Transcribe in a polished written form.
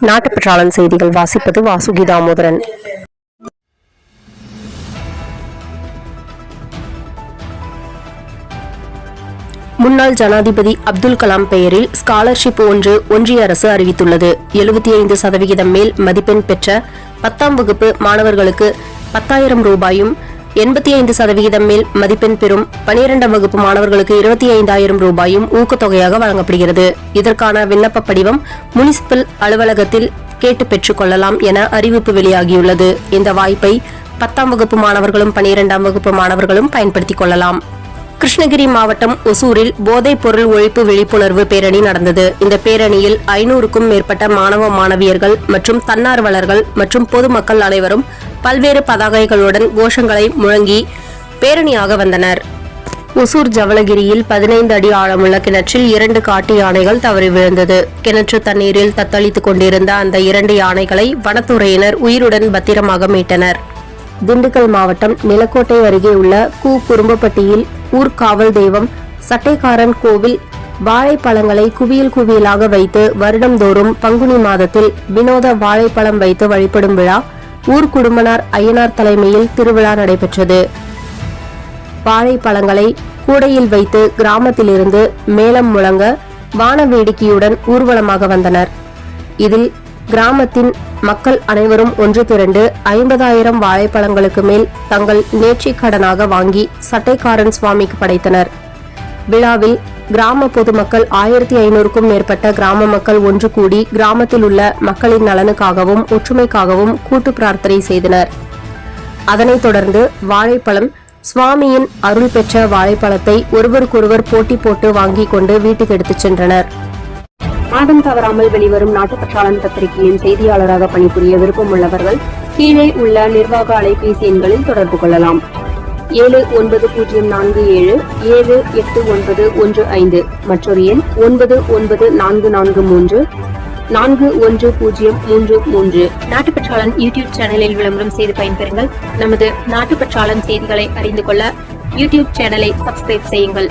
நாட்டுப்பற்றாளன் செய்திகள் வாசிப்பது வாசுகி தாமோதரன். முன்னாள் ஜனாதிபதி அப்துல் கலாம் பெயரில் ஸ்காலர்ஷிப் ஒன்று ஒன்றிய அரசு அறிவித்துள்ளது. 75% மேல் மதிப்பெண் பெற்ற 10ஆம் வகுப்பு மாணவர்களுக்கு 10,000 ரூபாயும், 85% மேல் மதிப்பெண் பெறும் 12ஆம் வகுப்பு மாணவர்களுக்கு 25,000 ரூபாயும் ஊக்கத்தொகையாக வழங்கப்படுகிறது. இதற்கான விண்ணப்ப படிவம் முனிசிபல் அலுவலகத்தில் கேட்டு பெற்றுக் கொள்ளலாம் என அறிவிப்பு வெளியாகியுள்ளது. இந்த வாய்ப்பை 10ஆம் வகுப்பு மாணவர்களும் 12ஆம் வகுப்பு மாணவர்களும் பயன்படுத்திக் கொள்ளலாம். கிருஷ்ணகிரி மாவட்டம் ஒசூரில் போதைப் பொருள் ஒழிப்பு விழிப்புணர்வு பேரணி நடந்தது. இந்த பேரணியில் 500க்கும் மேற்பட்ட மாணவ மாணவியர்கள் மற்றும் தன்னார்வலர்கள் மற்றும் பொதுமக்கள் அனைவரும் பல்வேறு பதாகைகளுடன் கோஷங்களை முழங்கி பேரணியாக வந்தனர். ஒசூர் ஜவளகிரியில் 15 அடி ஆழமுள்ள கிணற்றில் 2 காட்டு யானைகள் தவறி விழுந்தது. கிணற்று தண்ணீரில் தத்தளித்துக் கொண்டிருந்த அந்த 2 யானைகளை வனத்துறையினர் உயிருடன் பத்திரமாக மீட்டனர். திண்டுக்கல் மாவட்டம் நிலக்கோட்டை அருகே உள்ள குறும்பப்பட்டியில் ஊர்காவல் தெய்வம் சட்டைக்காரன் கோவில் வாழைப்பழங்களை குவியல் குவியலாக வைத்து வருடந்தோறும் பங்குனி மாதத்தில் வினோத வாழைப்பழம் வைத்து வழிபடும் விழா ஊர்குடும்பனார் ஐயனார் தலைமையில் திருவிழா நடைபெற்றது. வாழைப்பழங்களை கூடையில் வைத்து கிராமத்திலிருந்து மேளம் முழங்க வான வேடிக்கையுடன் ஊர்வலமாக வந்தனர். இதில் கிராமத்தின் மக்கள் அனைவரும் ஒன்று திரண்டு 50,000 வாழைப்பழங்களுக்கு மேல் தங்கள் நேர்ச்சிக் கடனாக வாங்கி சட்டைக்காரன் சுவாமிக்கு படைத்தனர். விழாவில் கிராம பொதுமக்கள் 1500க்கும் மேற்பட்ட கிராம மக்கள் ஒன்று கூடி கிராமத்தில் உள்ள மக்களின் நலனுக்காகவும் ஒற்றுமைக்காகவும் கூட்டு பிரார்த்தனை செய்தனர். அதனைத் தொடர்ந்து வாழைப்பழம் சுவாமியின் அருள் பெற்ற வாழைப்பழத்தை ஒருவருக்கொருவர் போட்டி போட்டு வாங்கிக் கொண்டு வீட்டுக்கு எடுத்துச் சென்றனர். மாதம் தவறாமல் வெளிவரும் நாட்டுப்பற்றாளன் பத்திரிகையின் செய்தியாளராக பணிபுரிய விருப்பம் உள்ளவர்கள் கீழே உள்ள நிர்வாக அலைபேசி எண்களில் தொடர்பு கொள்ளலாம். 7947789115 மற்றொரு எண் 9944341033. நாட்டுப்பற்றாளன் யூடியூப் சேனலில் விளம்பரம் செய்து பயன்பெறுங்கள். நமது நாட்டுப்பற்றாளன் செய்திகளை அறிந்து கொள்ள யூடியூப் சேனலை சப்ஸ்கிரைப் செய்யுங்கள்.